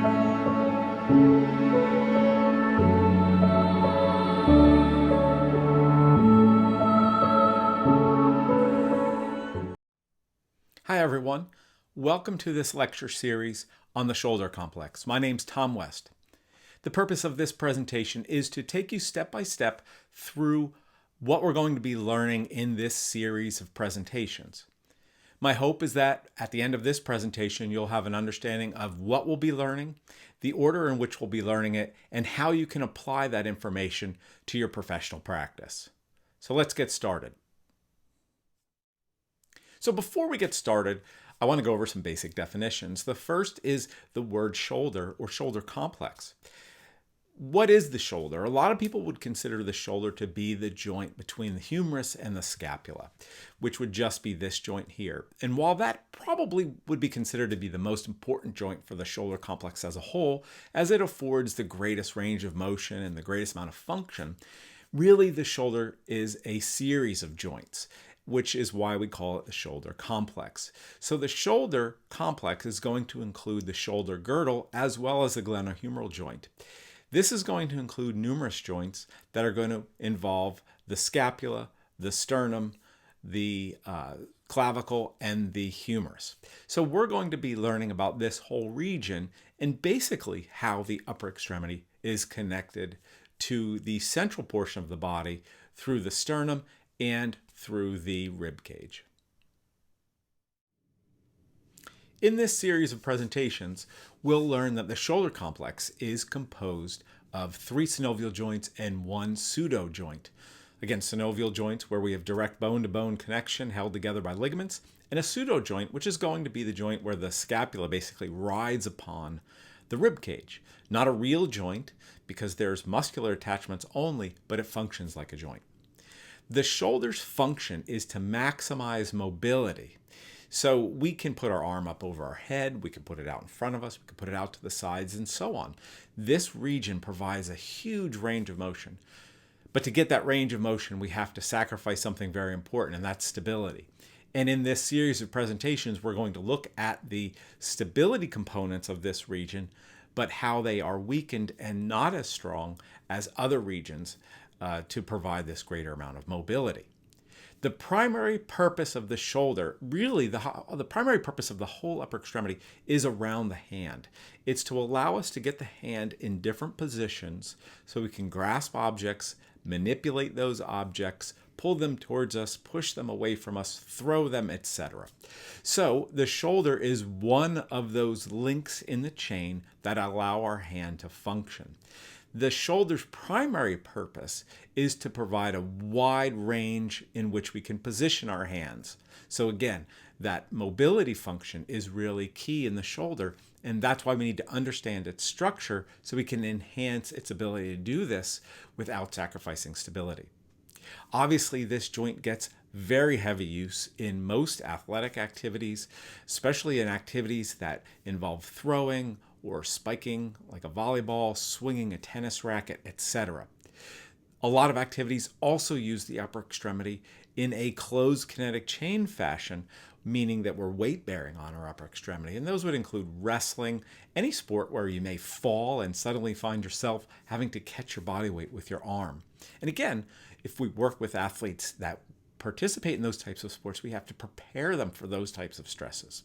Hi everyone, welcome to this lecture series on the shoulder complex. My name's Tom West. The purpose of this presentation is to take you step by step through what we're going to be learning in this series of presentations. My hope is that at the end of this presentation you'll have an understanding of what we'll be learning, the order in which we'll be learning it, and how you can apply that information to your professional practice. So let's get started. So before we get started, I want to go over some basic definitions. The first is the word shoulder or shoulder complex. What is the shoulder? A lot of people would consider the shoulder to be the joint between the humerus and the scapula, which would just be this joint here. And while that probably would be considered to be the most important joint for the shoulder complex as a whole, as it affords the greatest range of motion and the greatest amount of function, really the shoulder is a series of joints, which is why we call it the shoulder complex. So the shoulder complex is going to include the shoulder girdle as well as the glenohumeral joint. This is going to include numerous joints that are going to involve the scapula, the sternum, the clavicle, and the humerus. So we're going to be learning about this whole region and basically how the upper extremity is connected to the central portion of the body through the sternum and through the rib cage. In this series of presentations, we'll learn that the shoulder complex is composed of 3 synovial joints and 1 pseudo joint. Again, synovial joints where we have direct bone-to-bone connection held together by ligaments, and a pseudo joint, which is going to be the joint where the scapula basically rides upon the rib cage. Not a real joint because there's muscular attachments only, but it functions like a joint. The shoulder's function is to maximize mobility. So we can put our arm up over our head, we can put it out in front of us, we can put it out to the sides, and so on. This region provides a huge range of motion. But to get that range of motion, we have to sacrifice something very important, and that's stability. And in this series of presentations, we're going to look at the stability components of this region, but how they are weakened and not as strong as other regions to provide this greater amount of mobility. The primary purpose of the shoulder, really the primary purpose of the whole upper extremity, is around the hand. It's to allow us to get the hand in different positions so we can grasp objects, manipulate those objects, pull them towards us, push them away from us, throw them, etc. So the shoulder is one of those links in the chain that allow our hand to function. The shoulder's primary purpose is to provide a wide range in which we can position our hands. So again, that mobility function is really key in the shoulder, and that's why we need to understand its structure so we can enhance its ability to do this without sacrificing stability. Obviously, this joint gets very heavy use in most athletic activities, especially in activities that involve throwing or spiking like a volleyball, swinging a tennis racket, etc. A lot of activities also use the upper extremity in a closed kinetic chain fashion, meaning that we're weight bearing on our upper extremity. And those would include wrestling, any sport where you may fall and suddenly find yourself having to catch your body weight with your arm. And again, if we work with athletes that participate in those types of sports, we have to prepare them for those types of stresses.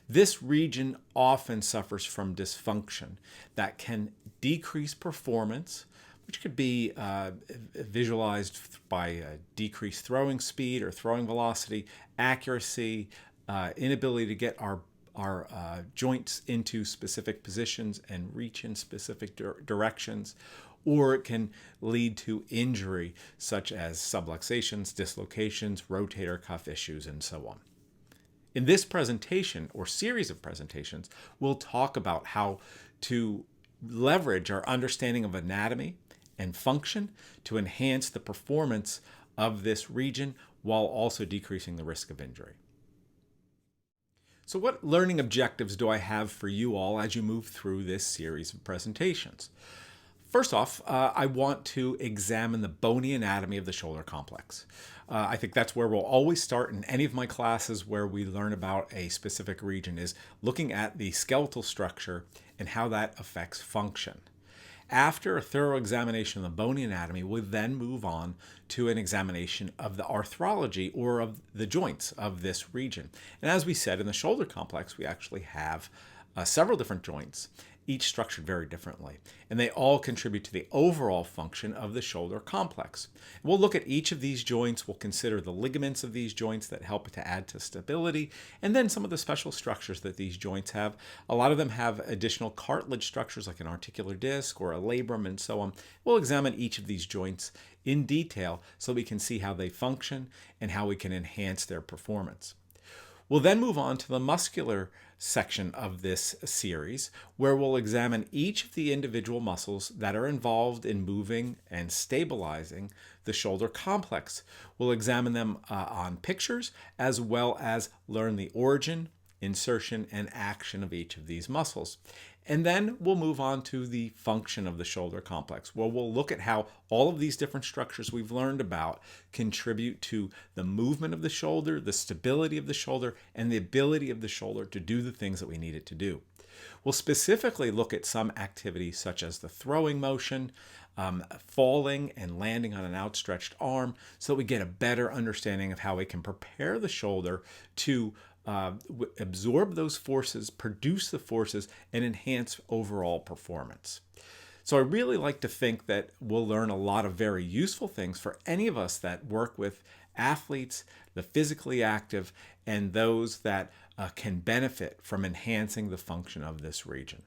This region often suffers from dysfunction that can decrease performance, which could be visualized by decreased throwing speed or throwing velocity, accuracy, inability to get our joints into specific positions and reach in specific directions, or it can lead to injury such as subluxations, dislocations, rotator cuff issues, and so on. In this presentation or series of presentations, we'll talk about how to leverage our understanding of anatomy and function to enhance the performance of this region while also decreasing the risk of injury. So what learning objectives do I have for you all as you move through this series of presentations? First off, I want to examine the bony anatomy of the shoulder complex. I think that's where we'll always start in any of my classes where we learn about a specific region, is looking at the skeletal structure and how that affects function. After a thorough examination of the bony anatomy, we'll then move on to an examination of the arthrology, or of the joints of this region. And as we said, in the shoulder complex, we actually have several different joints, each structured very differently, and they all contribute to the overall function of the shoulder complex. We'll look at each of these joints, we'll consider the ligaments of these joints that help to add to stability, and then some of the special structures that these joints have. A lot of them have additional cartilage structures like an articular disc or a labrum and so on. We'll examine each of these joints in detail so we can see how they function and how we can enhance their performance. We'll then move on to the muscular section of this series, where we'll examine each of the individual muscles that are involved in moving and stabilizing the shoulder complex. We'll examine them on pictures, as well as learn the origin, insertion, and action of each of these muscles. And then we'll move on to the function of the shoulder complex, where we'll look at how all of these different structures we've learned about contribute to the movement of the shoulder, the stability of the shoulder, and the ability of the shoulder to do the things that we need it to do. We'll specifically look at some activities such as the throwing motion, falling and landing on an outstretched arm, so that we get a better understanding of how we can prepare the shoulder to absorb those forces, produce the forces, and enhance overall performance. So I really like to think that we'll learn a lot of very useful things for any of us that work with athletes, the physically active, and those that can benefit from enhancing the function of this region.